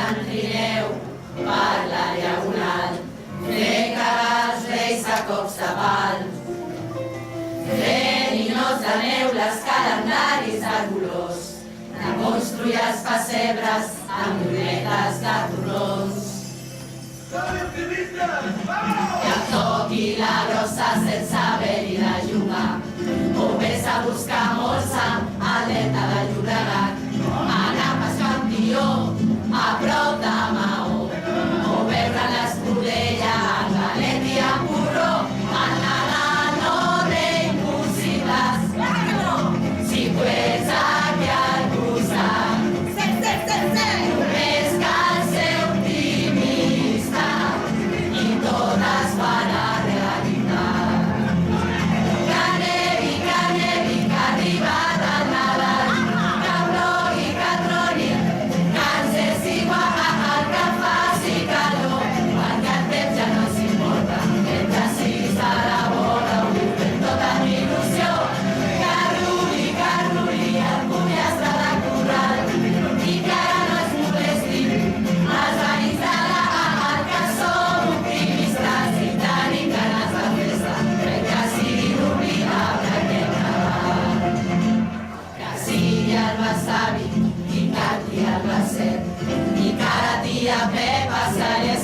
en trineu per la diagonal. Freca els reis a cops de pal. Fent ninots de neu les calendaris de colors. De construir els pessebres amb llunetes de torrons. Que em toqui la grossa sense haver-hi de jugar. O vés a buscar molsa al delta del Llobregat. Anar a pescar amb tió a prop de Maó. O veure l'Escudella en galet i en porró. En Nadal no té impossibles. Si tu ets aquí al costat. Només cal ser optimista i tot es farà realitat. Que nevi, que ha arribat el Nadal. Que plogui, que troni, que ens és igual que faci calor. Perquè el temps ja no ens importa, mentre sigui serà bona, ho diu fent tota amb il·lusió. Que ruli el pollastre de corral i que ara no es molestin els veïns de la que som optimistes i tenim ganes de festa. Crec que sigui inolvidable aquest Nadal. Que sigui el besavi i canti el beset i que la tia Pepa se li